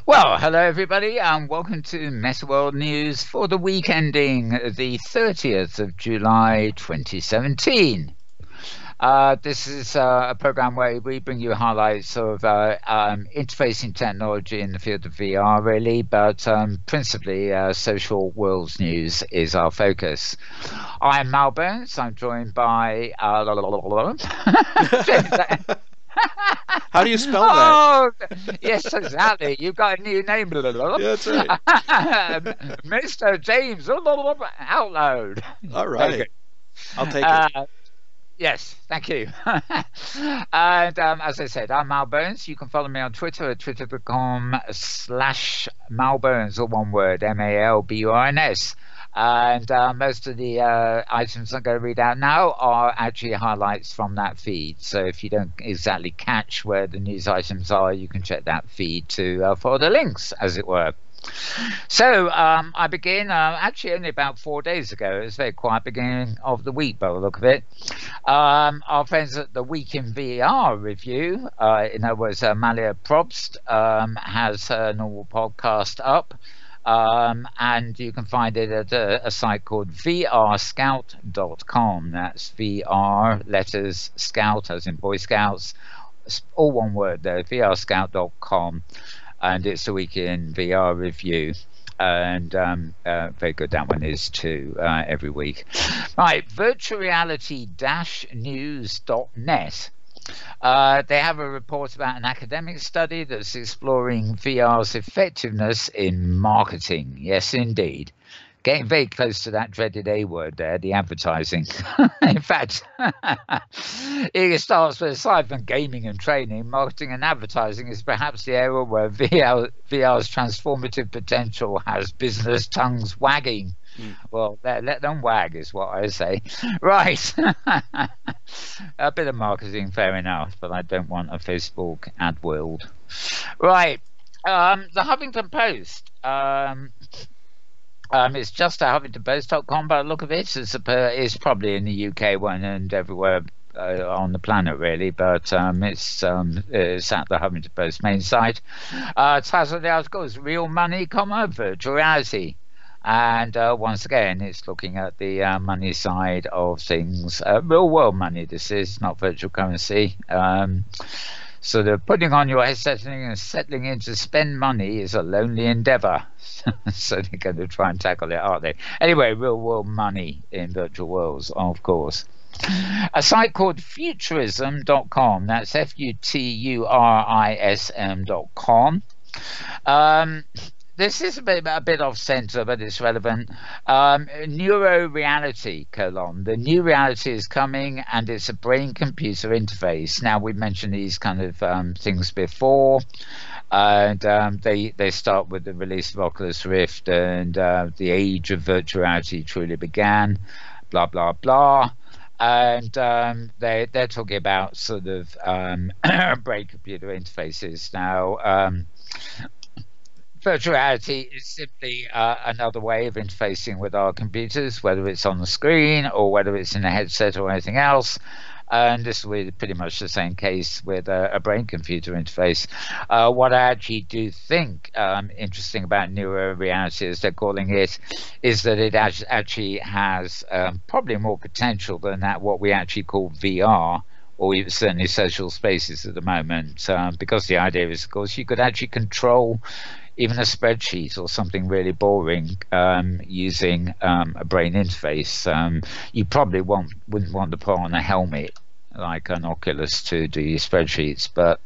Well, hello everybody, and welcome to Metaworld News for the week ending the 30th of July 2017. This is a program where we bring you highlights of interfacing technology in the field of VR, really, but principally social worlds news is our focus. I'm Mal Burns. I'm joined by How do you spell that? Oh, yes, exactly. You've got a new name. Yeah, that's right. Mr. James out loud. All Very right. good. I'll take it. Uh, yes, thank you. And as I said, I'm Mal Burns. You can follow me on Twitter at twitter.com/MalBurns, or one word, MALBURNS. And most of the items I'm going to read out now are actually highlights from that feed. So if you don't exactly catch where the news items are, you can check that feed to follow the links, as it were. So I begin actually only about 4 days ago. It was a very quiet beginning of the week by the look of it. Our friends at the Week in VR review, in other words, Malia Probst, has her normal podcast up. And you can find it at a site called vrscout.com. That's VR letters scout, as in Boy Scouts, all one word there, vrscout.com. And it's a week in VR review. And very good that one is too, every week. Right, virtualreality-news.net. They have a report about an academic study that's exploring VR's effectiveness in marketing. Yes, indeed. Getting very close to that dreaded A word there, the advertising. In fact, it starts with, aside from gaming and training, marketing and advertising is perhaps the area where VR's transformative potential has business tongues wagging. Well, let them wag is what I say. Right. A bit of marketing, fair enough, but I don't want a Facebook ad world. Right. The Huffington Post. It's just a HuffingtonPost.com by the look of it. It's probably in the UK one and everywhere on the planet, really, but it's at the Huffington Post main site. Title of the article is Real Money, Virtual Reality. And once again, it's looking at the money side of things. Real world money, this is, not virtual currency. So the putting on your headset and settling in to spend money is a lonely endeavor. So they're going to try and tackle it, aren't they? Anyway, real world money in virtual worlds, of course. A site called futurism.com. That's futurism.com. This is a bit off center, but it's relevant. Neuro reality, the new reality is coming, and it's a brain computer interface. Now, we've mentioned these kind of things before, and they start with the release of Oculus Rift, and the age of virtual reality truly began, blah blah blah. And they're talking about sort of brain computer interfaces now. Virtual reality is simply another way of interfacing with our computers, whether it's on the screen or whether it's in a headset or anything else. And this will be pretty much the same case with a brain-computer interface. What I actually do think interesting about neuro reality, as they're calling it, is that it actually has probably more potential than what we actually call VR, or even certainly social spaces at the moment, because the idea is, of course, you could actually control even a spreadsheet or something really boring using a brain interface. You probably wouldn't want to put on a helmet like an Oculus to do your spreadsheets, but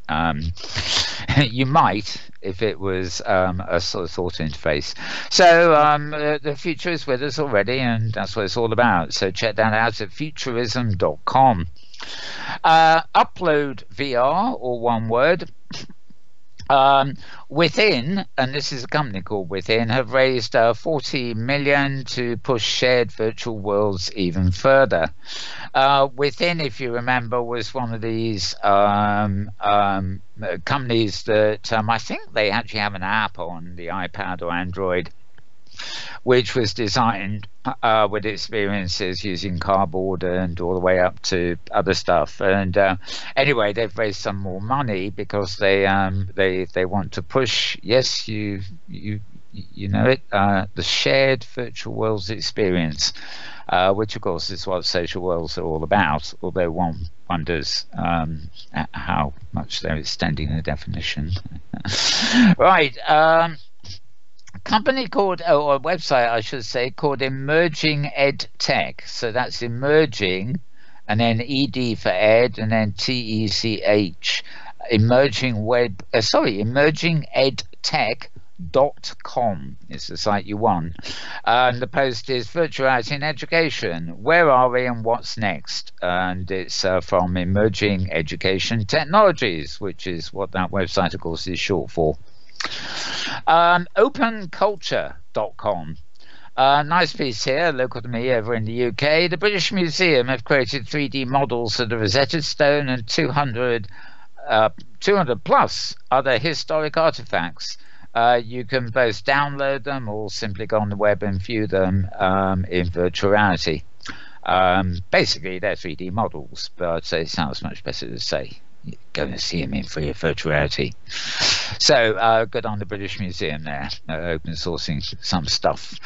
you might if it was a sort of thought interface. So the future is with us already, and that's what it's all about. So check that out at futurism.com. Upload VR, or one word. Within, and this is a company called Within, have raised 40 million to push shared virtual worlds even further. Within, if you remember, was one of these companies that I think they actually have an app on the iPad or Android which was designed with experiences using cardboard and all the way up to other stuff. And anyway, they've raised some more money because they want to push. Yes, you know it, the shared virtual worlds experience, which of course is what social worlds are all about, although one wonders how much they're extending the definition. Right. Company called, or a website I should say, called Emerging Ed Tech. So that's emerging, and then ED for ed, and then TECH. emergingedtech.com is the site you want. And the post is virtual reality in education. Where are we and what's next? And it's from Emerging Education Technologies, which is what that website, of course, is short for. Openculture.com. Nice piece here, local to me over in the UK. The British Museum have created 3D models of the Rosetta Stone and 200 plus other historic artifacts. You can both download them or simply go on the web and view them in virtual reality. Basically, they're 3D models, but it sounds much better to say go and see them in free virtual reality. So good on the British Museum there, open sourcing some stuff.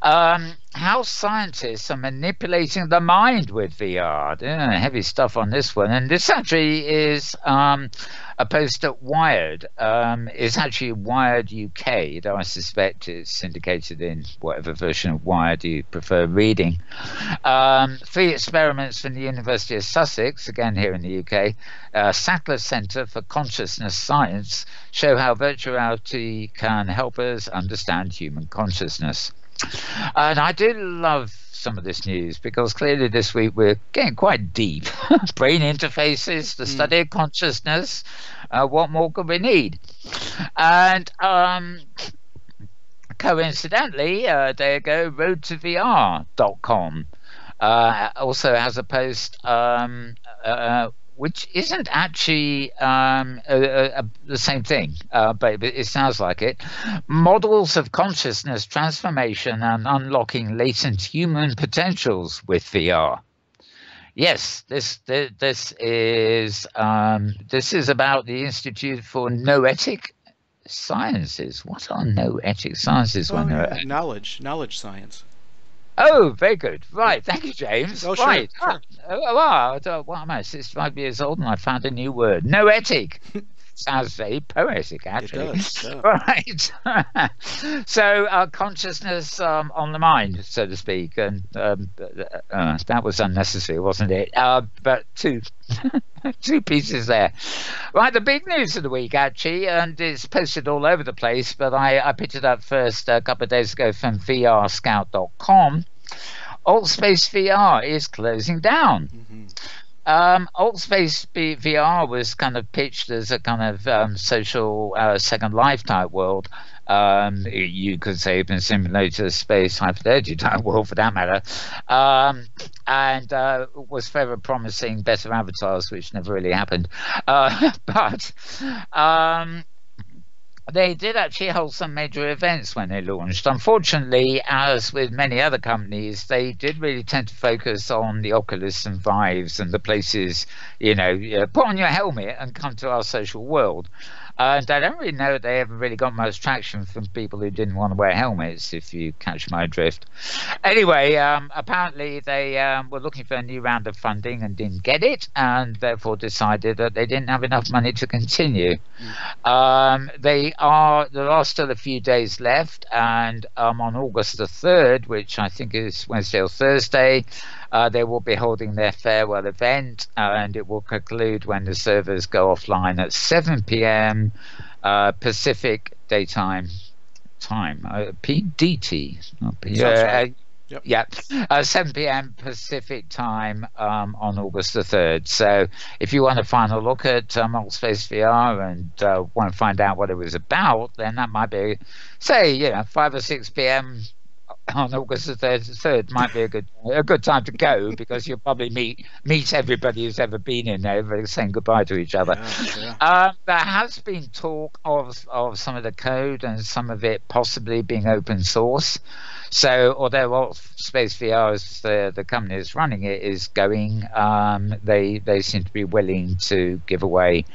How scientists are manipulating the mind with VR. Heavy stuff on this one. And this actually is a post at Wired. It's actually Wired UK, though I suspect it's syndicated in whatever version of Wired you prefer reading. 3 experiments from the University of Sussex, again here in the UK, Sackler Centre for Consciousness Science, show how virtual reality can help us understand human consciousness. And I do love some of this news because clearly this week we're getting quite deep. Brain interfaces, the study of consciousness. What more could we need? And coincidentally, there you go, roadtovr.com also has a post which isn't actually the same thing, but it sounds like it. Models of consciousness transformation and unlocking latent human potentials with VR. Yes, this is about the Institute for Noetic Sciences. What are noetic sciences? Knowledge science. Oh, very good. Right, thank you, James. Oh, right. Sure. What am I, 65 years old and I found a new word. Noetic. Sounds very poetic, actually. It does, yeah. Right. So consciousness on the mind, so to speak. And that was unnecessary, wasn't it? But two pieces there. Right, the big news of the week, actually, and it's posted all over the place, but I picked it up first a couple of days ago from VRScout.com. AltSpace VR is closing down. Mm-hmm. AltSpace VR was kind of pitched as a kind of social Second Life type world. You could say open simulator space hypothetical type world for that matter, and was forever promising better avatars, which never really happened. But they did actually hold some major events when they launched. Unfortunately, as with many other companies, they did really tend to focus on the Oculus and Vives and the places, put on your helmet and come to our social world. And I don't really know that they ever really got much traction from people who didn't want to wear helmets, if you catch my drift. Anyway, apparently they were looking for a new round of funding and didn't get it, and therefore decided that they didn't have enough money to continue. There are still a few days left, and on August the 3rd, which I think is Wednesday or Thursday, they will be holding their farewell event, and it will conclude when the servers go offline at 7 p.m. Pacific daytime time, PDT. Right. Yep. Yeah, 7 p.m. Pacific time on August the 3rd. So if you want a final look at AltSpace VR and want to find out what it was about, then that might be, say, 5 or 6 p.m. on August the 3rd might be a good time to go, because you'll probably meet everybody who's ever been in there, saying goodbye to each other. There has been talk of some of the code and some of it possibly being open source. So although Space VR, as the company is running it, is going, they seem to be willing to give away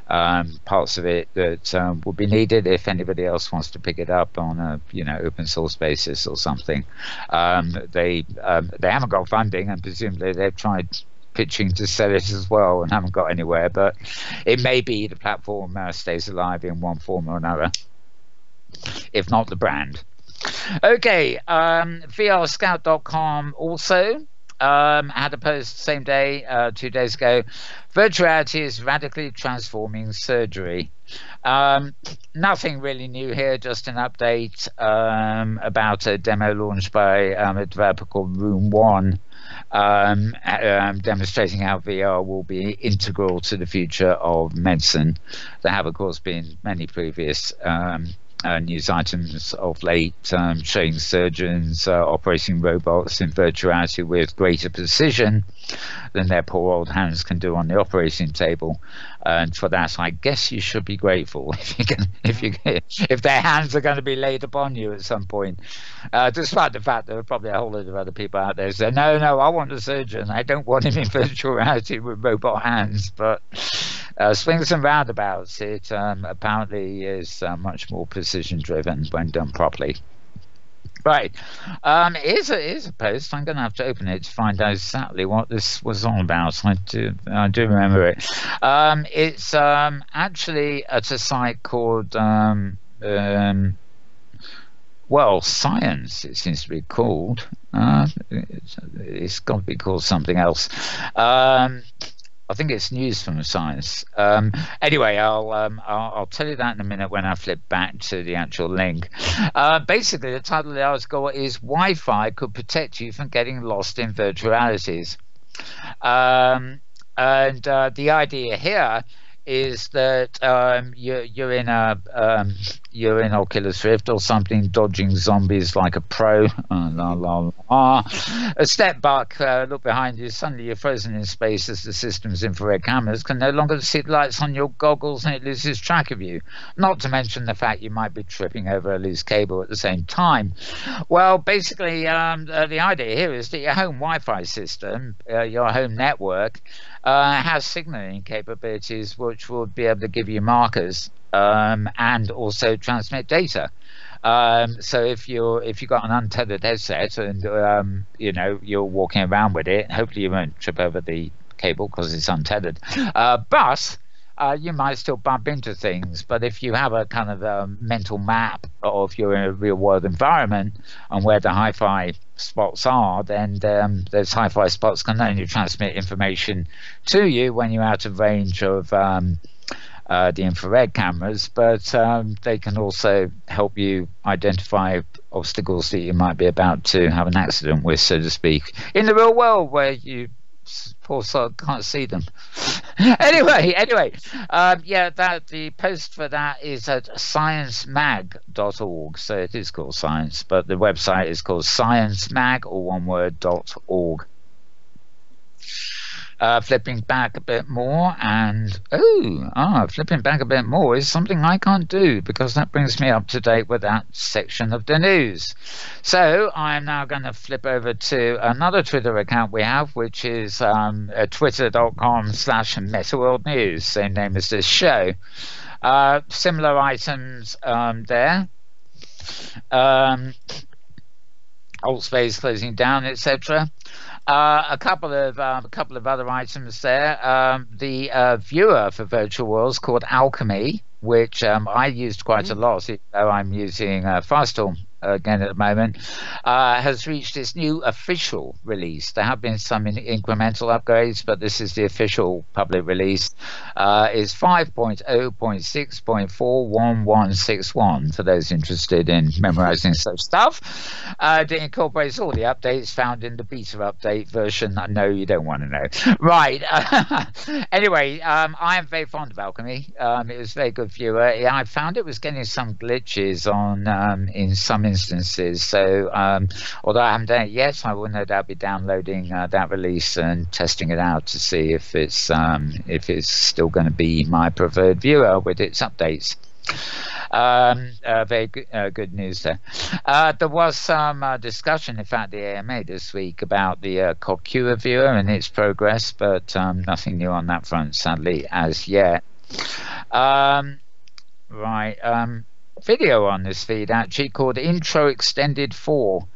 parts of it that would be needed if anybody else wants to pick it up on a open source basis or something. They haven't got funding, and presumably they've tried pitching to sell it as well and haven't got anywhere. But it may be the platform stays alive in one form or another, if not the brand. Okay, VRScout.com also had a post same day, 2 days ago. Virtual reality is radically transforming surgery. Nothing really new here, just an update about a demo launched by a developer called Room One, demonstrating how VR will be integral to the future of medicine. There have, of course, been many previous news items of late showing surgeons operating robots in virtual reality with greater precision than their poor old hands can do on the operating table. And for that, I guess you should be grateful if their hands are going to be laid upon you at some point. Despite the fact there are probably a whole lot of other people out there who say, no, I want a surgeon. I don't want him in virtual reality with robot hands. But swings and roundabouts, it apparently is much more precision driven when done properly. Right, here's a post. I'm going to have to open it to find out exactly what this was all about. I do remember it. It's actually at a site called Science. It seems to be called. It's got to be called something else. I think it's news from Science. Anyway, I'll tell you that in a minute when I flip back to the actual link. Basically, the title of the article is "Wi-Fi Could Protect You from Getting Lost in Virtual Realities," and the idea here is that you're in Oculus Rift or something, dodging zombies like a pro. A step back, look behind you, suddenly you're frozen in space as the system's infrared cameras can no longer see the lights on your goggles, and it loses track of you. Not to mention the fact you might be tripping over a loose cable at the same time. Well, basically, the idea here is that your home Wi-Fi system, your home network, has signaling capabilities which will be able to give you markers and also transmit data. So if you've got an untethered headset and you're walking around with it, hopefully you won't trip over the cable because it's untethered. But you might still bump into things. But if you have a kind of a mental map of your real world environment and where the hi-fi spots are, then those hi-fi spots can not only transmit information to you when you're out of range of the infrared cameras, but they can also help you identify obstacles that you might be about to have an accident with, so to speak, in the real world where you poor soul can't see them. anyway, the post for that is at sciencemag.org. So it is called Science, but the website is called sciencemag, or one word, .org. Flipping back a bit more, and flipping back a bit more is something I can't do because that brings me up to date with that section of the news. So I'm now going to flip over to another Twitter account we have, which is twitter.com/Metaworld News, same name as this show. Similar items there. Alt space closing down, etc. A couple of other items there. The viewer for virtual worlds called Alchemy, which I used quite a lot, even though I'm using Firestorm again at the moment, has reached its new official release. There have been some incremental upgrades, but this is the official public release. Is 5.0.6.41161 for those interested in memorizing such stuff. It incorporates all the updates found in the beta update version. No, you don't want to know. Right. Anyway, I am very fond of Alchemy. It was a very good viewer. I found it was getting some glitches on in some instances. So although I haven't done it yet, I will no doubt be downloading that release and testing it out to see if it's still going to be my preferred viewer with its updates. Very good news there. There was some discussion, in fact, the AMA this week about the Kokua viewer and its progress, but nothing new on that front, sadly, as yet. Video on this feed actually called Intro Extended 4.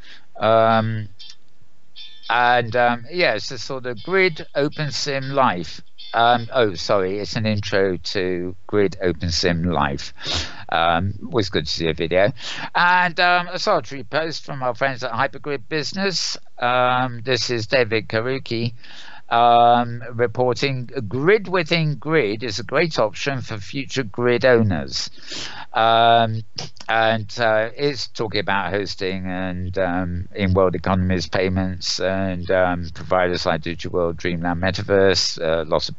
It's a sort of Grid OpenSim Life. It's an intro to Grid OpenSim Life. Was good to see a video. And a solitary post from our friends at Hypergrid Business. This is David Karuki reporting Grid within Grid is a great option for future grid owners. It's talking about hosting and in-world economies payments and providers like DigiWorld, Dreamland, Metaverse, lots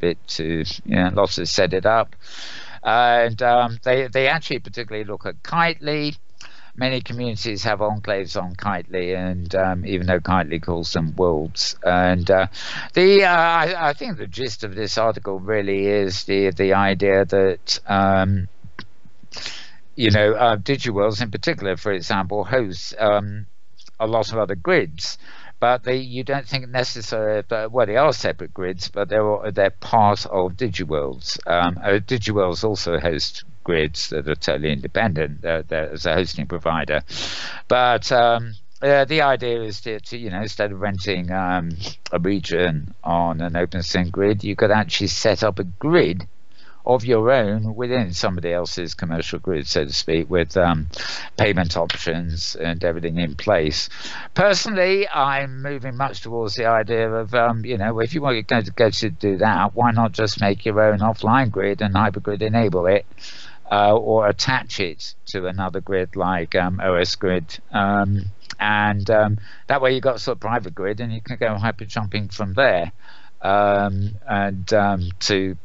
to set it up. And they actually particularly look at Kitely. Many communities have enclaves on Kitely, and even though Kitely calls them worlds. And I think the gist of this article really is the idea that DigiWorlds in particular, for example, hosts a lot of other grids, but you don't think necessarily. Well, they are separate grids, but they're part of DigiWorlds. DigiWorlds also host grids that are totally independent as a hosting provider, but the idea is to instead of renting a region on an OpenSim grid, you could actually set up a grid of your own within somebody else's commercial grid, so to speak, with payment options and everything in place. Personally, I'm moving much towards the idea of, if you want to go to do that, why not just make your own offline grid and Hypergrid enable it, or attach it to another grid like OS Grid, and that way you've got a sort of private grid and you can go hyper jumping from there. To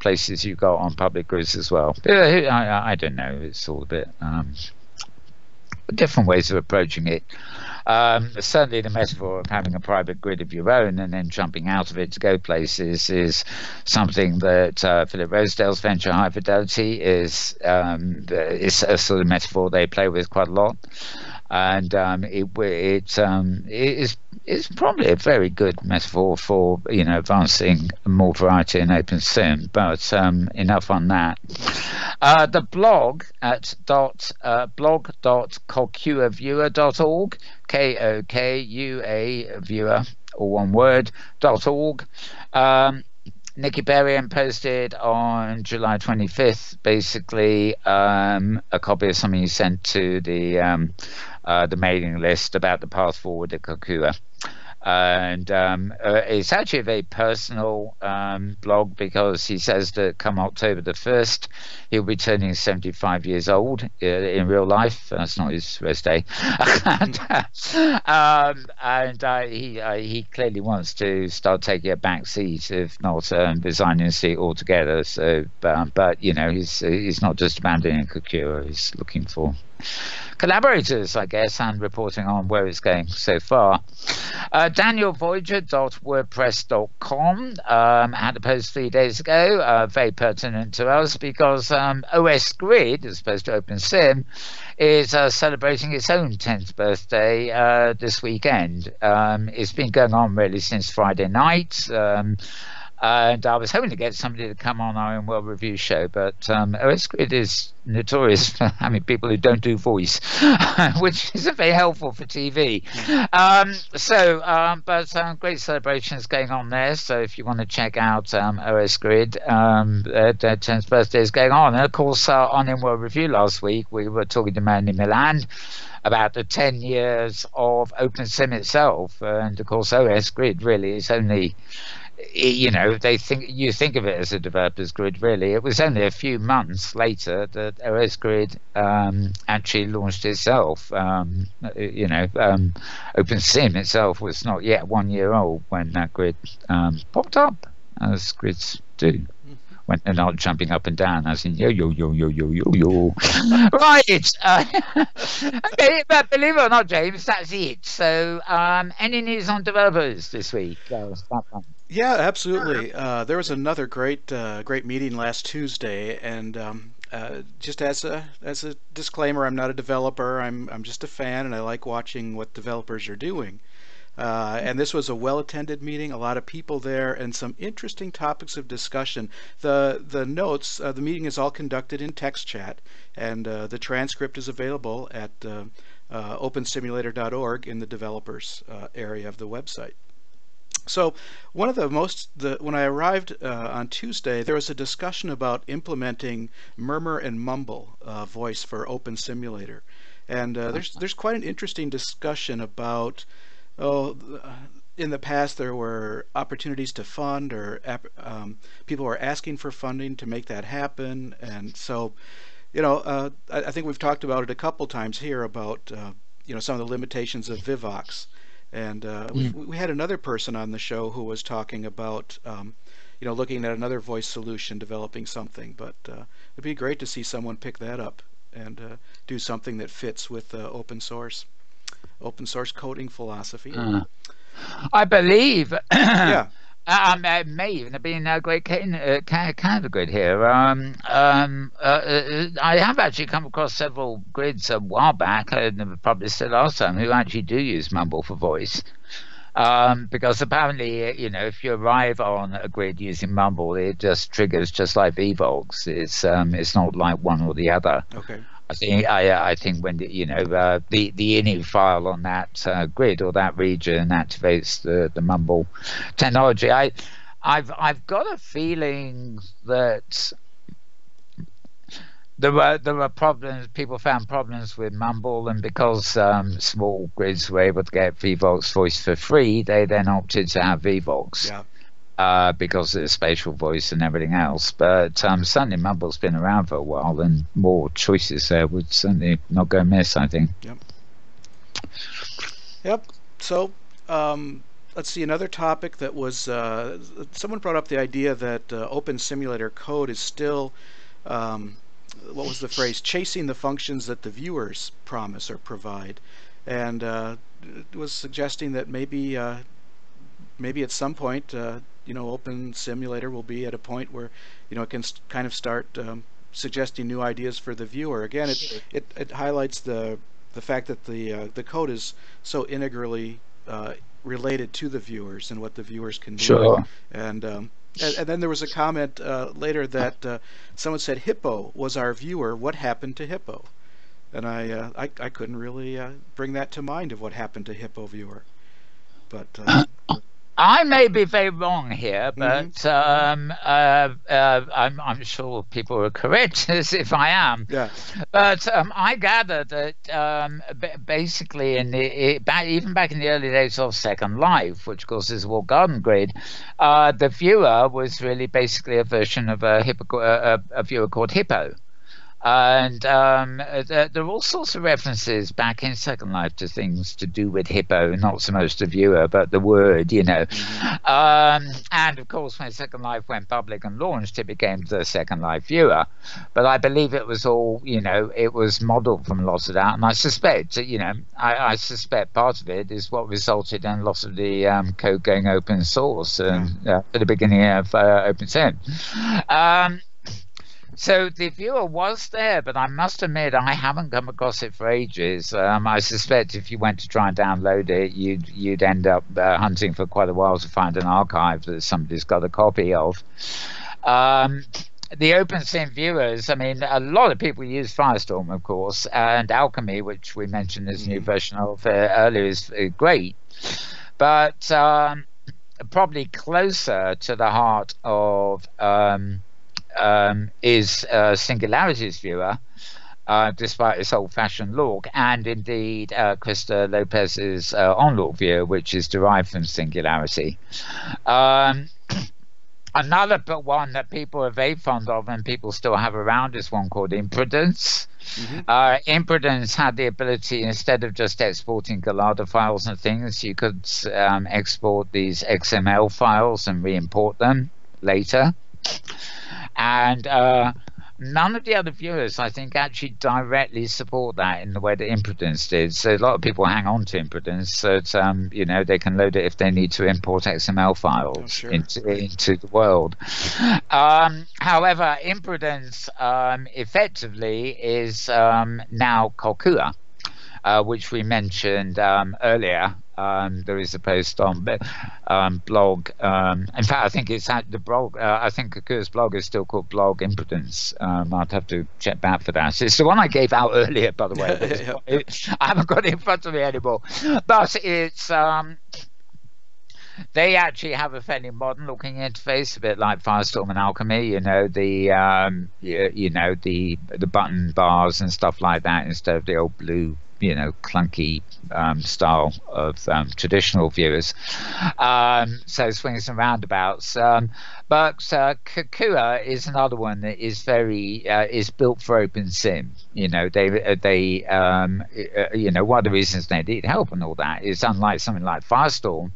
places you got on public grids as well. I don't know, it's all a bit different ways of approaching it. Certainly the metaphor of having a private grid of your own and then jumping out of it to go places is something that Philip Rosedale's venture High Fidelity is a sort of metaphor they play with quite a lot. And it's probably a very good metaphor for advancing more variety in OpenSim. But enough on that. The blog at blog.kokuaviewer.org, KOKUA viewer, all one word, .org. Nikki Berrien posted on July 25th, basically a copy of something he sent to the mailing list about the path forward at Kokua. And it's actually a very personal blog, because he says that come October the 1st he'll be turning 75 years old in real life. That's not his rest day. He clearly wants to start taking a back seat, if not resigning a seat altogether. So but he's not just abandoning Kokua, he's looking for collaborators, I guess, and reporting on where it's going so far. DanielVoyager.wordpress.com had a post 3 days ago, very pertinent to us, because OS Grid, as opposed to OpenSim, is celebrating its own 10th birthday this weekend. It's been going on really since Friday night. And I was hoping to get somebody to come on our Inworld review show, but OS Grid is notorious for having people who don't do voice, which isn't very helpful for TV. But great celebrations going on there. So if you want to check out OS Grid, their 10th birthday is going on. And of course, on Inworld review last week, we were talking to Manny Milan about the 10 years of OpenSim itself. And of course, OS Grid really is only, you think of it as a developer's grid. Really, it was only a few months later that OS Grid actually launched itself. OpenSim itself was not yet 1 year old when that grid popped up, as grids do when they're not jumping up and down, as in yo yo yo yo yo yo yo. Right. Okay, but believe it or not, James, that's it. So, any news on developers this week? Yeah, absolutely. There was another great meeting last Tuesday, and just as a disclaimer, I'm not a developer. I'm just a fan, and I like watching what developers are doing. And this was a well-attended meeting, a lot of people there, and some interesting topics of discussion. The notes, the meeting is all conducted in text chat, and the transcript is available at opensimulator.org in the developers area of the website. So one of when I arrived on Tuesday, there was a discussion about implementing murmur and mumble voice for Open Simulator, and there's quite an interesting discussion about in the past there were opportunities to fund, or people were asking for funding to make that happen, and so I think we've talked about it a couple times here about some of the limitations of Vivox. And we had another person on the show who was talking about, looking at another voice solution, developing something. But it'd be great to see someone pick that up and do something that fits with open source coding philosophy. I believe. Yeah. It may even have been a great Canada grid here. I have actually come across several grids a while back, and probably said last time, who actually do use Mumble for voice. Because apparently, if you arrive on a grid using Mumble, it just triggers just like Vvox. It's not like one or the other. Okay. I think when the init file on that grid or that region activates the Mumble technology, I've got a feeling that there were problems. People found problems with Mumble, and because small grids were able to get Vvox voice for free, they then opted to have Vvox. Yeah. Because of the spatial voice and everything else. But certainly Mumble's been around for a while, and more choices there would certainly not go amiss, I think. Yep. So let's see, another topic that was someone brought up the idea that Open Simulator code is still what was the phrase, chasing the functions that the viewers promise or provide, and was suggesting that maybe at some point Open Simulator will be at a point where it can kind of start suggesting new ideas for the viewer. Again, it highlights the fact that the code is so integrally related to the viewers and what the viewers can do. Sure. And then there was a comment later that someone said Hippo was our viewer. What happened to Hippo? And I couldn't really bring that to mind of what happened to Hippo viewer, but. I may be very wrong here, but I'm sure people will correct us if I am. Yeah. But I gather that basically even back in the early days of Second Life, which of course is a walled garden grid, the viewer was really basically a version of a viewer called Hippo. And there are all sorts of references back in Second Life to things to do with Hippo, not so much the viewer, but the word, Mm-hmm. And of course, when Second Life went public and launched, it became the Second Life viewer. But I believe it was all, it was modeled from a lot of that. And I suspect, I suspect part of it is what resulted in a lot of the code going open source and at the beginning of OpenSim. So the viewer was there, but I must admit I haven't come across it for ages. I suspect if you went to try and download it, you'd end up hunting for quite a while to find an archive that somebody's got a copy of. The OpenSim viewers, a lot of people use Firestorm, of course, and Alchemy, which we mentioned as a new version of earlier, is great. But probably closer to the heart of is Singularity's viewer, despite its old-fashioned look, and indeed Krista Lopez's on-look viewer, which is derived from Singularity. Another one that people are very fond of and people still have around is one called Imprudence. Mm-hmm. Imprudence had the ability, instead of just exporting Galada files and things, you could export these XML files and re-import them later. and none of the other viewers, I think, actually directly support that in the way that Impotence did. So a lot of people hang on to Impotence, so that, they can load it if they need to import XML Oh, files sure. Right. into the world. However, Impotence effectively is now Kokua, which we mentioned earlier. There is a post on blog. In fact, I think it's at the blog. I think Kakua's blog is still called Blog Impotence. I'd have to check back for that. It's the one I gave out earlier, by the way. I haven't got it in front of me anymore. But it's they actually have a fairly modern looking interface, a bit like Firestorm and Alchemy. The button bars and stuff like that instead of the old blue, clunky style of traditional viewers. So swings and roundabouts. But Kakua is another one that is is built for OpenSim. One of the reasons they need help and all that is, unlike something like Firestorm,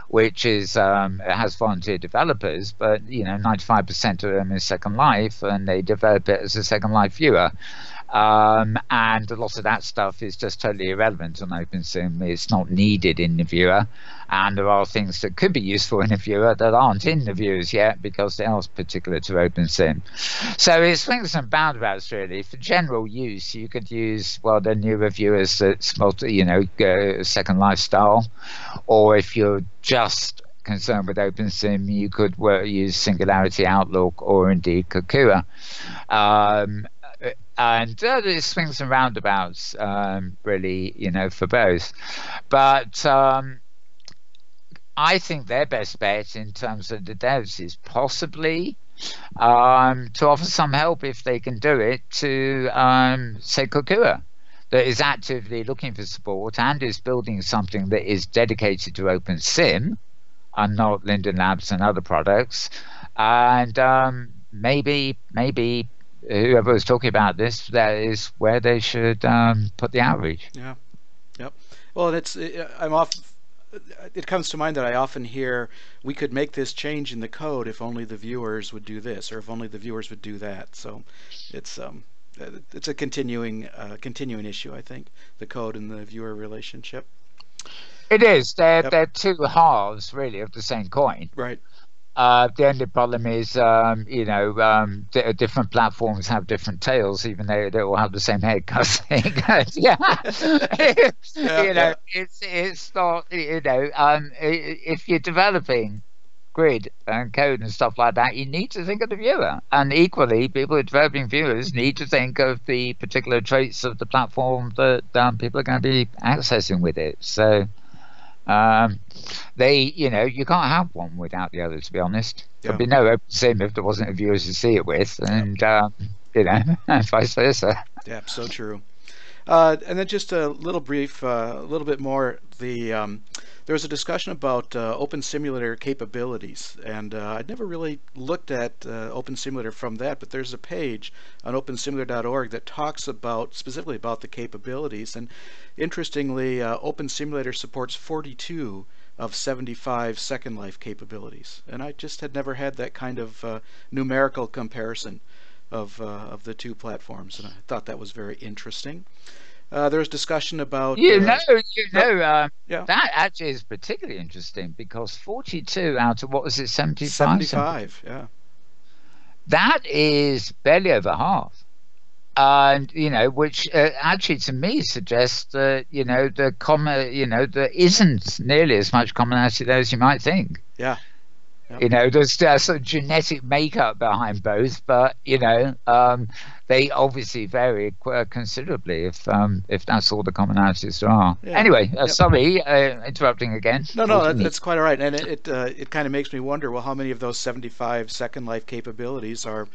which has volunteer developers, but 95% of them is Second Life, and they develop it as a Second Life viewer. And a lot of that stuff is just totally irrelevant on OpenSim. It's not needed in the viewer, and there are things that could be useful in the viewer that aren't in the viewers yet because they are particular to OpenSim. So it swings and roundabouts really. For general use, you could use the newer viewers that's Second Life style, or if you're just concerned with OpenSim, you could use Singularity Outlook or indeed Kakua. And there's swings and roundabouts, really, for both. But I think their best bet in terms of the devs is possibly to offer some help, if they can do it, to say Kokua, that is actively looking for support and is building something that is dedicated to OpenSim and not Linden Labs and other products. And maybe whoever was talking about this, that is where they should put the outreach. Yeah. Yep. Well, it comes to mind that I often hear, we could make this change in the code if only the viewers would do this, or if only the viewers would do that. So it's a continuing issue, I think, the code and the viewer relationship. It is. They're two halves, really, of the same coin. Right. The only problem is, different platforms have different tails, even though they all have the same head. It's not. If you're developing grid and code and stuff like that, you need to think of the viewer, and equally, people who are developing viewers need to think of the particular traits of the platform that people are going to be accessing with it. So. You can't have one without the other, to be honest. There'd be no OpenSim if there wasn't a viewer to see it with, and and vice versa. Yeah, so true. And then just a little brief, a little bit more. There was a discussion about Open Simulator capabilities, and I'd never really looked at Open Simulator from that, but there's a page on opensimulator.org that talks specifically about the capabilities. And interestingly, Open Simulator supports 42 of 75 Second Life capabilities, and I just had never had that kind of numerical comparison of the two platforms, and I thought that was very interesting. There was discussion about that actually is particularly interesting, because 42 out of, what was it, 75? 75, yeah. That is barely over half. And which actually to me suggests that there isn't nearly as much commonality there as you might think. Yeah. Yep. There's sort of genetic makeup behind both, but they obviously vary considerably if that's all the commonalities there are. Yeah. Anyway, sorry, interrupting again. No, that's quite all right, and it kind of makes me wonder. Well, how many of those 75 Second Life capabilities are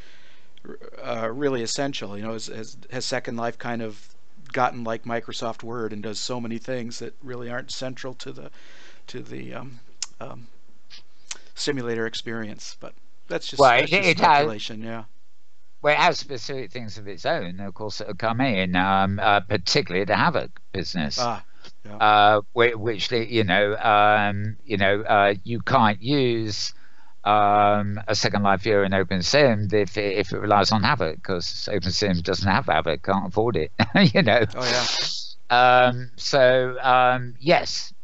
really essential? Has Second Life kind of gotten like Microsoft Word and does so many things that really aren't central to the simulator experience? But that's just, speculation. Well, it has specific things of its own, of course, that have come in, particularly the Havoc business. Which you can't use a Second Life viewer in OpenSim if it relies on Havoc, because OpenSim doesn't have Havoc, can't afford it, you know. Oh yeah. Yes,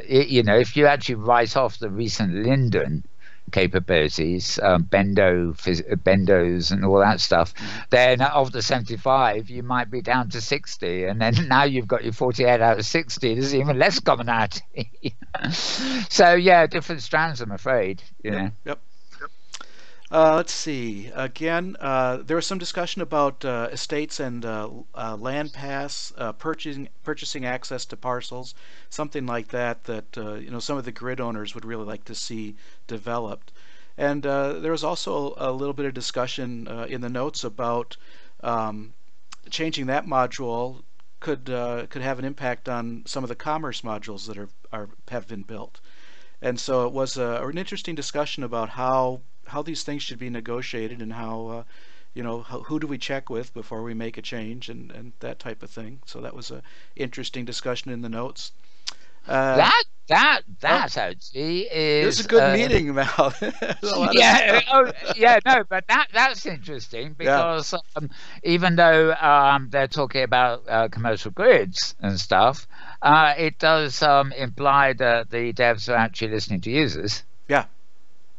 if you actually write off the recent Linden capabilities, bendos and all that stuff, then of the 75 you might be down to 60, and then now you've got your 48 out of 60. There's even less commonality. So yeah, different strands, I'm afraid. Yep. Let's see. Again, there was some discussion about estates and land pass, purchasing access to parcels, something like that. Some of the grid owners would really like to see developed. And there was also a little bit of discussion in the notes about changing that module could have an impact on some of the commerce modules that have been built. And so it was an interesting discussion about how these things should be negotiated, and how who do we check with before we make a change, and that type of thing. So that was a interesting discussion in the notes. That actually is. It was a good meeting, Mal. No, but that's interesting, because even though they're talking about commercial grids and stuff, it does imply that the devs are actually listening to users. Yeah.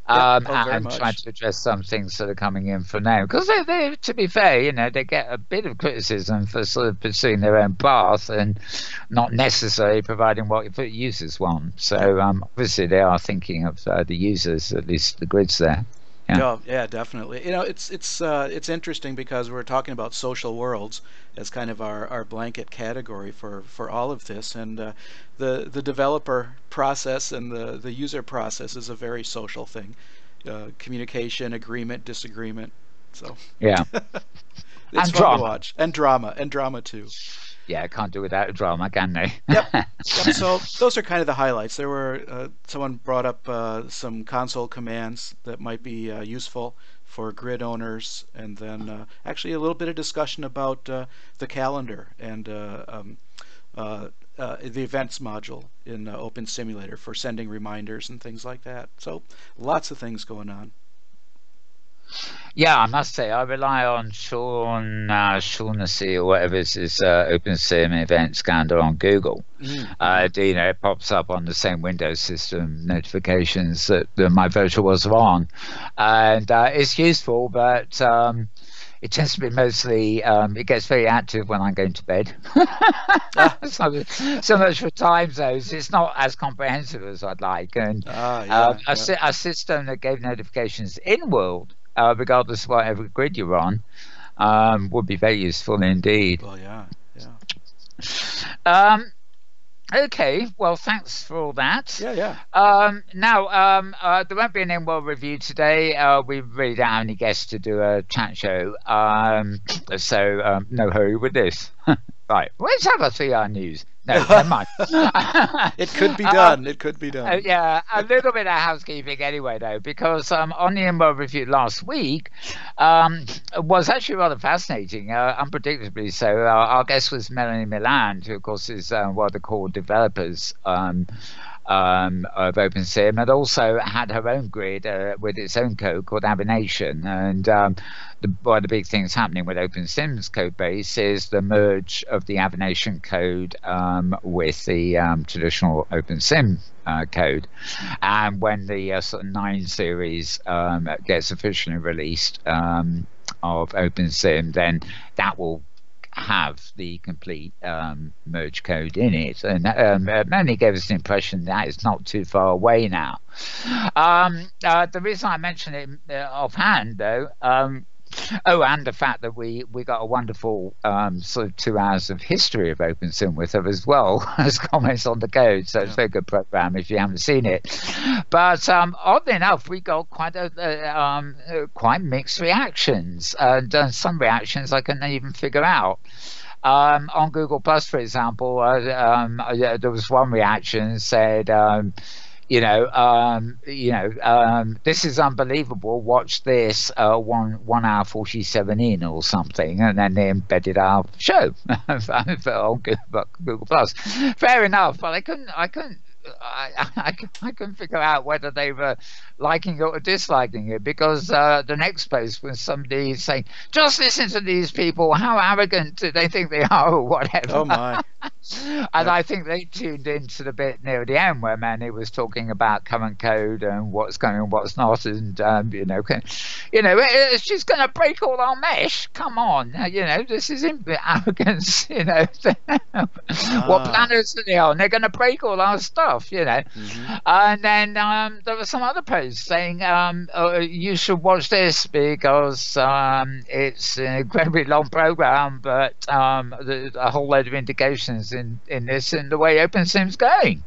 And trying to address some things that are coming in from them, because they, to be fair, they get a bit of criticism for sort of pursuing their own path and not necessarily providing what users want. So obviously they are thinking of the users, at least the grids there. Yeah, definitely. It's interesting, because we're talking about social worlds as kind of our blanket category for all of this, and the developer process and the user process is a very social thing. Communication, agreement, disagreement. So yeah, it's fun to watch, and drama too. Yeah, can't do without a drama, can they? Yep. So those are kind of the highlights. There were someone brought up some console commands that might be useful for grid owners, and then actually a little bit of discussion about the calendar and the events module in Open Simulator for sending reminders and things like that. So lots of things going on. Yeah, I must say I rely on Shaughnessy or whatever it is, OpenSim event scanner on Google. It pops up on the same Windows system notifications that my virtuals are on, and it's useful, but it tends to be mostly, it gets very active when I'm going to bed. So much for time zones. It's not as comprehensive as I'd like. And a system that gave notifications Inworld, regardless of whatever grid you're on, would be very useful indeed. Well, yeah. Okay, well, thanks for all that. Yeah. Now, there won't be an Inworld review today. We really don't have any guests to do a chat show, so no hurry with this. Right, let's have a 3-hour news. No, never mind. It could be done. It could be done. Yeah, a little bit of housekeeping anyway, though, because on the Inworld review last week was actually rather fascinating, unpredictably so. Our guest was Melanie Milland, who, of course, is one of the core developers of OpenSim, and also had her own grid with its own code called Avination. And one of the big things happening with OpenSim's code base is the merge of the Avination code with the traditional OpenSim code. And when the sort of 9 series gets officially released of OpenSim, then that will have the complete merge code in it, and Melanie gave us the impression that it's not too far away now. The reason I mention it offhand, though, and the fact that we got a wonderful sort of 2 hours of history of OpenSim with her as well as comments on the code, so it's a very good program if you haven't seen it. But oddly enough, we got quite mixed reactions, and some reactions I couldn't even figure out. On Google Plus, for example, there was one reaction that said, this is unbelievable. Watch this 1 hour 47 in or something, and then they embedded our show on Google Plus. Fair enough, but I couldn't I couldn't figure out whether they were liking it or disliking it, because the next post was somebody saying, "Just listen to these people. How arrogant do they think they are, or Oh whatever." my. And Yep. I think they tuned into the bit near the end where Manny was talking about current code and what's going and what's not, and she's going to break all our mesh. Come on, this is arrogance. What Ah. planets are they on? They're going to break all our stuff. Hmm. And then there was some other post saying, you should watch this because it's an incredibly long program, but there's a whole load of indications in this and the way OpenSim's going.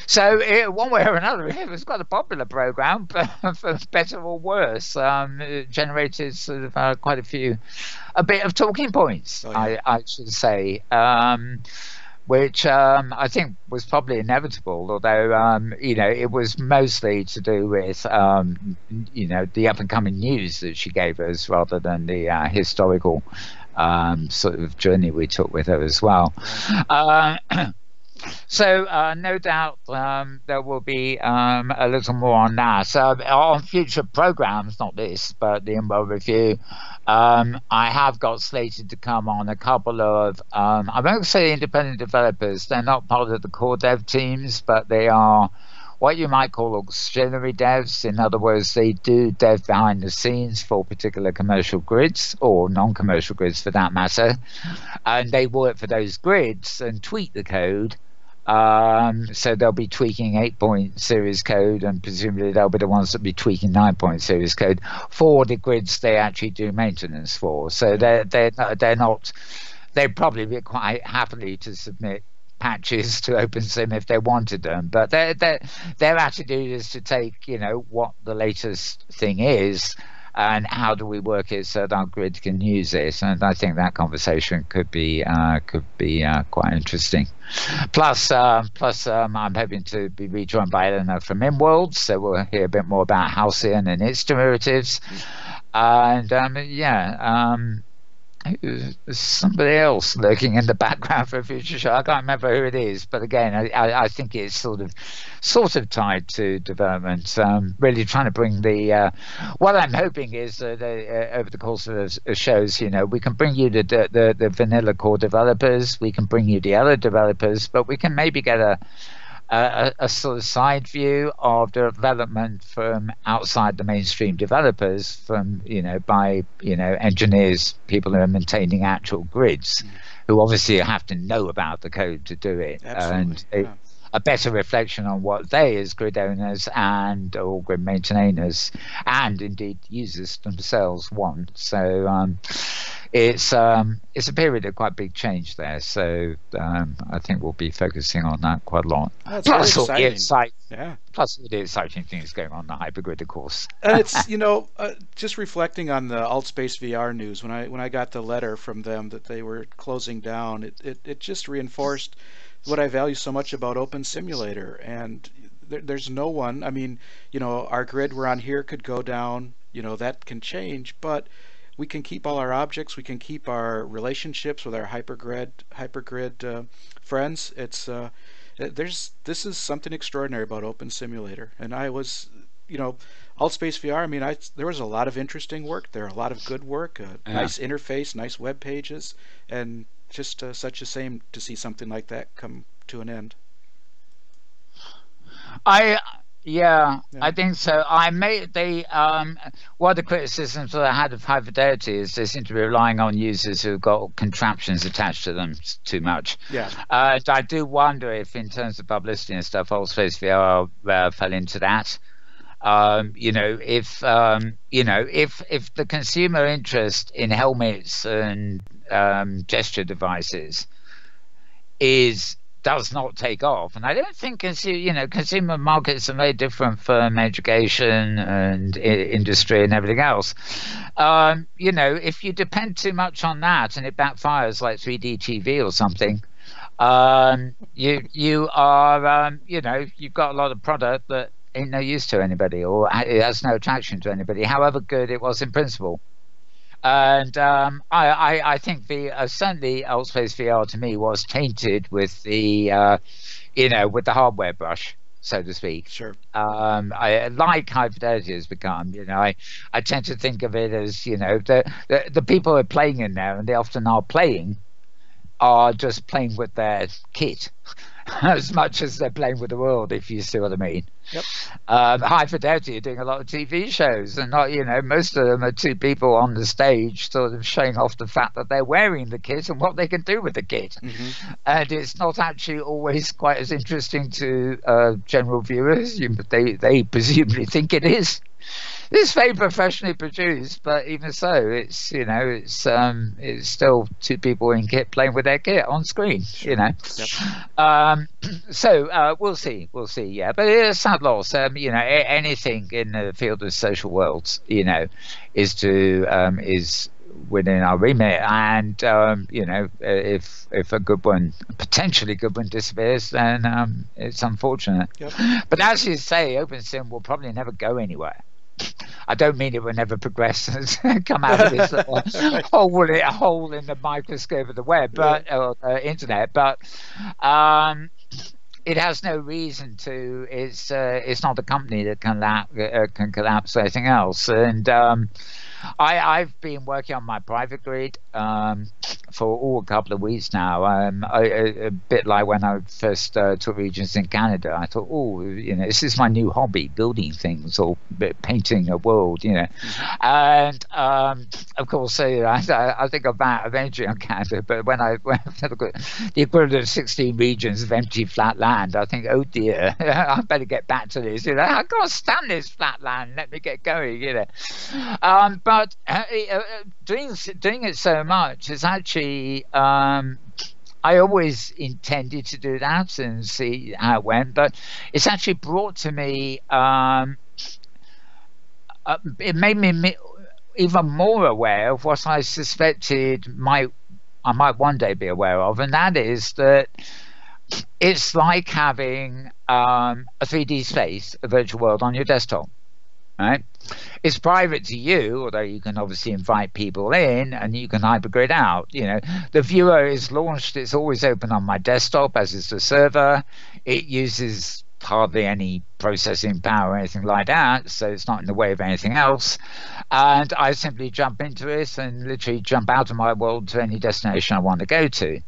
So one way or another, it was quite a popular program, but for better or worse, it generated sort of a bit of talking points, Oh yeah. I should say. Which I think was probably inevitable, although it was mostly to do with the up and coming news that she gave us, rather than the historical sort of journey we took with her as well. Right. So no doubt there will be a little more on that. So on future programs, not this, but the Inworld Review, I have got slated to come on a couple of, I won't say independent developers. They're not part of the core dev teams, but they are what you might call auxiliary devs. In other words, they do dev behind the scenes for particular commercial grids, or non-commercial grids for that matter, and they work for those grids and tweak the code. So they'll be tweaking 8-point series code, and presumably they'll be the ones that be tweaking 9-point series code for the grids they actually do maintenance for. So they're not. They'd probably be quite happily to submit patches to OpenSim if they wanted them, but their attitude is to take what the latest thing is and how do we work it so that our grid can use it. And I think that conversation could be quite interesting. Plus, I'm hoping to be rejoined by Eleanor from Inworld, so we'll hear a bit more about Halcyon and its derivatives. And there's somebody else lurking in the background for a future show. I can't remember who it is, but again, I think it's sort of tied to development. Really trying to bring the. What I'm hoping is that over the course of shows, we can bring you the vanilla core developers, we can bring you the other developers, but we can maybe get a sort of side view of development from outside the mainstream developers, from by engineers, people who are maintaining actual grids, who obviously have to know about the code to do it. Absolutely. And Yeah. a better reflection on what they, as grid owners and or grid maintainers and indeed users themselves, want. So it's a period of quite big change there. So I think we'll be focusing on that quite a lot. That's very Plus exciting. Yeah. all the exciting things going on in the hypergrid, of course. And it's just reflecting on the AltSpace VR news, when I got the letter from them that they were closing down, it just reinforced what I value so much about Open Simulator. And there's no one. I mean, our grid we're on here could go down. That can change, but we can keep all our objects. We can keep our relationships with our hypergrid friends. This is something extraordinary about Open Simulator. And I was, AltSpace VR. I mean, there was a lot of interesting work there, a lot of good work, nice interface, nice web pages, and just such a shame to see something like that come to an end. Yeah, Yeah. I think so. One of the criticisms that I had of High Fidelity is they seem to be relying on users who've got contraptions attached to them too much. Yeah. And I do wonder if, in terms of publicity and stuff, AltSpace VR fell into that. If the consumer interest in helmets and gesture devices does not take off, and I don't think consumer markets are very different from education and industry and everything else. If you depend too much on that and it backfires like 3D TV or something, you've got a lot of product that ain't no use to anybody, or it has no attraction to anybody, however good it was in principle. And I think the certainly Altspace VR to me was tainted with the with the hardware brush, so to speak. Sure. I like High Fidelity has become. I tend to think of it as the people who are playing in there, and they often are playing, are just playing with their kit as much as they're playing with the world, if you see what I mean. Yep. High Fidelity are doing a lot of TV shows, and not, most of them are two people on the stage sort of showing off the fact that they're wearing the kit and what they can do with the kit. Mm-hmm. And it's not actually always quite as interesting to general viewers. They presumably think it is. It's very professionally produced, but even so, it's still two people in kit playing with their kit on screen. Sure. Yep. So we'll see. Yeah, but it's a sad loss. Anything in the field of social worlds, is within our remit, and if a good one, potentially good one, disappears, then it's unfortunate. Yep. But as you say, OpenSim will probably never go anywhere. I don't mean it will never progress and come out of this little hole in the microscope of the web, or internet. But it has no reason to. It's not a company that can collapse anything else. And I've been working on my private grid for a couple of weeks now. A bit like when I first took regions in Canada. I thought, this is my new hobby, building things or painting a world, Mm-hmm. And of course, I think about eventually on Canada. But when I look at the equivalent of 16 regions of empty flat land, I think, oh dear, I better get back to this. I can't stand this flat land. Let me get going. But doing it so much is actually, I always intended to do that and see how it went, but it's actually brought to me, it made me even more aware of what I suspected I might one day be aware of, and that is that it's like having a 3D space, a virtual world on your desktop. Right? It's private to you, although you can obviously invite people in and you can hypergrid out. The viewer is launched, it's always open on my desktop, as is the server. It uses hardly any processing power or anything like that, so it's not in the way of anything else. And I simply jump into it and literally jump out of my world to any destination I want to go to.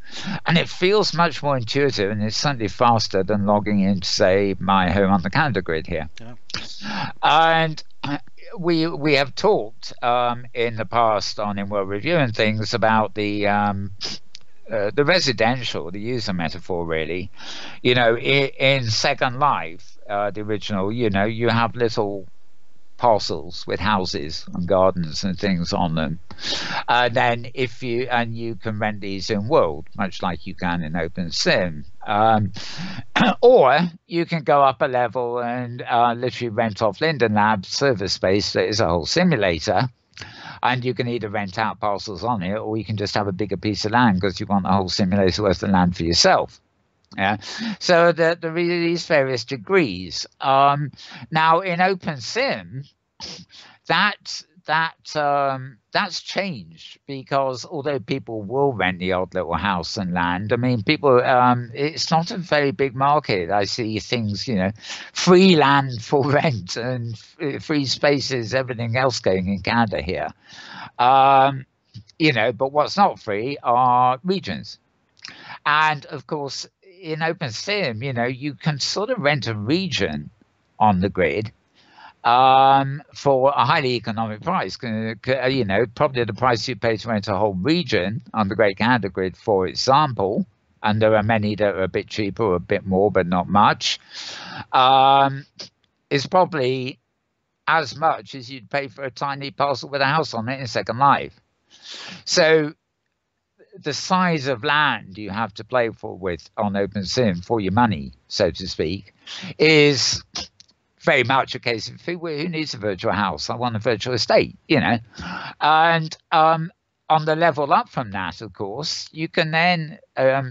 And it feels much more intuitive, and it's certainly faster than logging into, say, my home on the calendar grid here. Yeah. And we have talked in the past on Inworld Review and things about the residential, the user metaphor, really. In Second Life, the original, you have little parcels with houses and gardens and things on them. Then you can rent these in World, much like you can in OpenSim. Or you can go up a level and literally rent off Linden Labs server space that is a whole simulator. And you can either rent out parcels on it, or you can just have a bigger piece of land because you want a whole simulator worth of land for yourself. Yeah. So there are these various degrees. Now in OpenSim, that's changed, because although people will rent the odd little house and land, I mean, people, it's not a very big market. I see things, free land for rent and free spaces, everything else going in Canada here. But what's not free are regions. And of course, in OpenSim, you can sort of rent a region on the grid for a highly economic price. Probably the price you pay to rent a whole region on the Great Canada Grid, for example, and there are many that are a bit cheaper or a bit more, but not much, is probably as much as you'd pay for a tiny parcel with a house on it in Second Life. So the size of land you have to play with on OpenSim for your money, so to speak, is very much a case of who needs a virtual house? I want a virtual estate, And on the level up from that, of course, you can then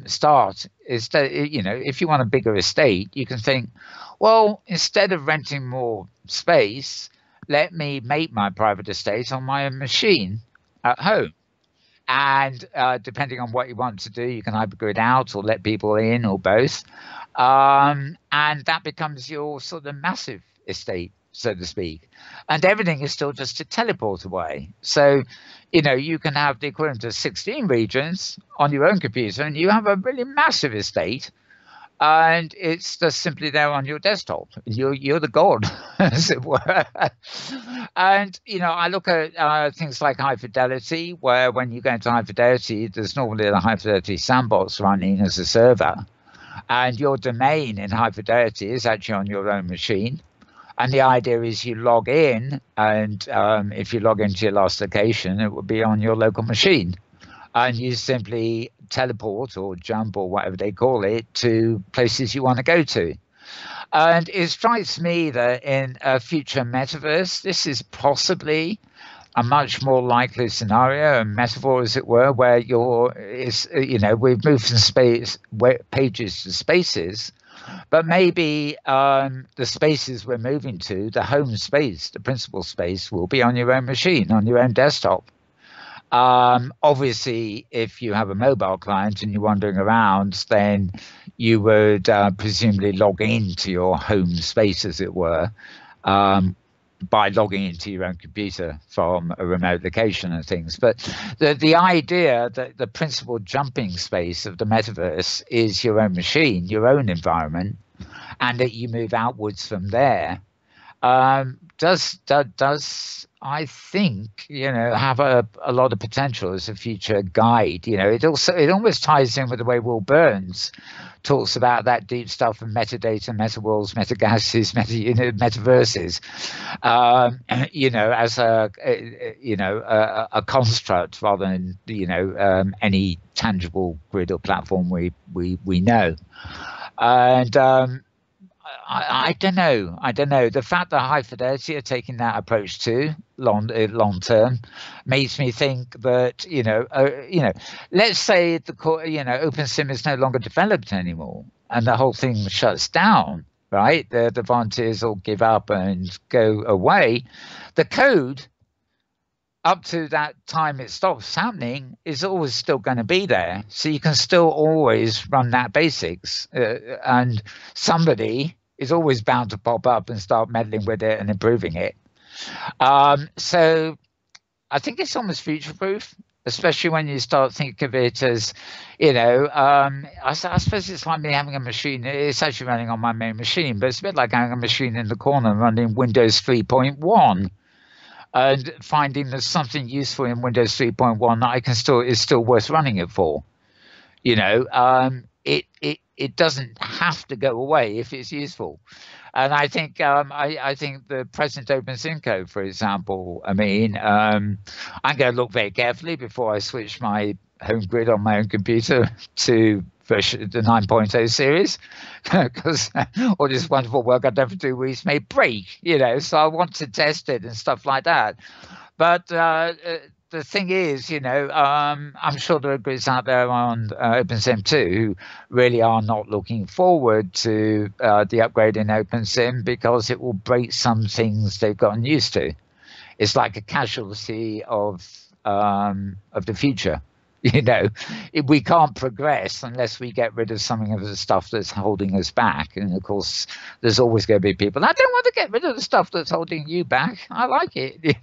start, if you want a bigger estate, you can think, well, instead of renting more space, let me make my private estate on my own machine. at home. And depending on what you want to do, you can either grid out or let people in or both. And that becomes your sort of massive estate, so to speak. And everything is still just a teleport away. So, you can have the equivalent of 16 regions on your own computer, and you have a really massive estate. And it's just simply there on your desktop. You're the god, as it were. And I look at things like high fidelity, where when you go into high fidelity, there's normally a high fidelity sandbox running as a server, and your domain in high fidelity is actually on your own machine. And the idea is you log in, and if you log into your last location, it will be on your local machine. And you simply teleport or jump or whatever they call it to places you want to go to. And it strikes me that in a future metaverse, this is possibly a much more likely scenario, a metaphor, as it were, where we've moved from pages to spaces, but maybe the spaces we're moving to, the home space, the principal space, will be on your own machine, on your own desktop. Obviously, if you have a mobile client and you're wandering around, then you would presumably log into your home space, as it were, by logging into your own computer from a remote location and things. But the idea that the principal jumping space of the metaverse is your own machine, your own environment, and that you move outwards from there, does I think have a lot of potential as a future guide. It almost ties in with the way Will Burns talks about that deep stuff of metadata, metaworlds, metagases, metaverses, as a construct rather than any tangible grid or platform we know. And I don't know. The fact that high fidelity are taking that approach too long term makes me think that let's say OpenSim is no longer developed anymore, and the whole thing shuts down. Right, the volunteers all give up and go away. The code up to that time it stops happening is always still going to be there, so you can still always run that basics, and somebody is always bound to pop up and start meddling with it and improving it. So I think it's almost future-proof, especially when you start thinking of it as, I suppose it's like me having a machine. It's actually running on my main machine, but it's a bit like having a machine in the corner running Windows 3.1 and finding there's something useful in Windows 3.1 that I can is still worth running it for. It doesn't have to go away if it's useful. And I think I think the present OpenSim code, for example, I'm going to look very carefully before I switch my home grid on my own computer to the 9.0 series, because all this wonderful work I've done for 2 weeks may break, so I want to test it and stuff like that. But the thing is, I'm sure there are grids out there on OpenSim 2 who really are not looking forward to the upgrade in OpenSim because it will break some things they've gotten used to. It's like a casualty of the future. We can't progress unless we get rid of something of the stuff that's holding us back. And of course, there's always going to be people, I don't want to get rid of the stuff that's holding you back. I like it.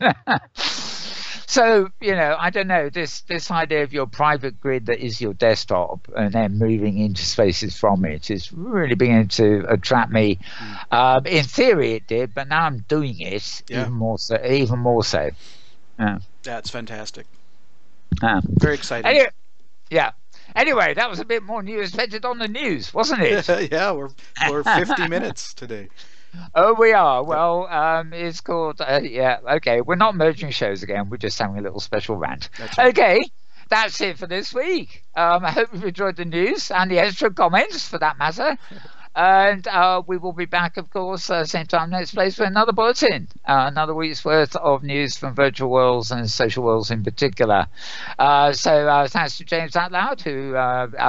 So, I don't know, this idea of your private grid that is your desktop and then moving into spaces from it is really beginning to attract me. In theory it did, but now I'm doing it even more so. That's fantastic. Very exciting. Anyway, that was a bit more news expected on the news, wasn't it? Yeah, we're 50 minutes today. Oh, we are. Well, it's called, okay. We're not merging shows again. We're just having a little special rant. That's right. Okay, that's it for this week. I hope you've enjoyed the news and the extra comments, for that matter. And we will be back, of course, same time, next place, with another bulletin, another week's worth of news from virtual worlds and social worlds in particular. So thanks to James Atloud, who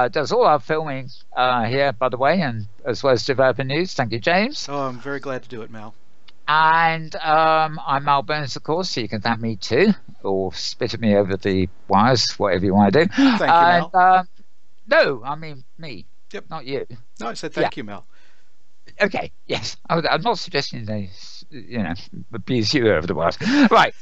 does all our filming here, by the way, and as well as developing news. Thank you, James. Oh, I'm very glad to do it, Mal. And I'm Mal Burns, of course, so you can thank me too. or spit at me over the wires, whatever you want to do. Thank you, And Mel. no, I mean me, Yep. not you. No, I said Yeah. thank you, Mel. Okay. Yes. I'm not suggesting they, abuse you over the wires. Right.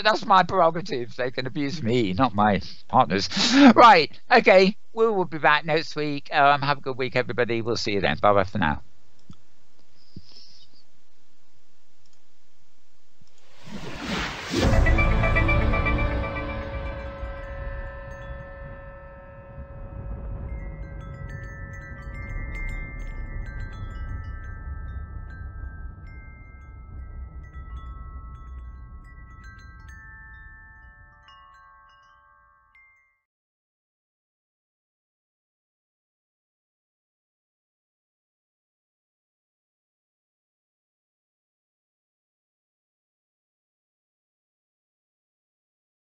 That's my prerogative. They can abuse me, not my partners. Right. Okay. We will be back next week. Have a good week, everybody. We'll see you then. Bye bye for now.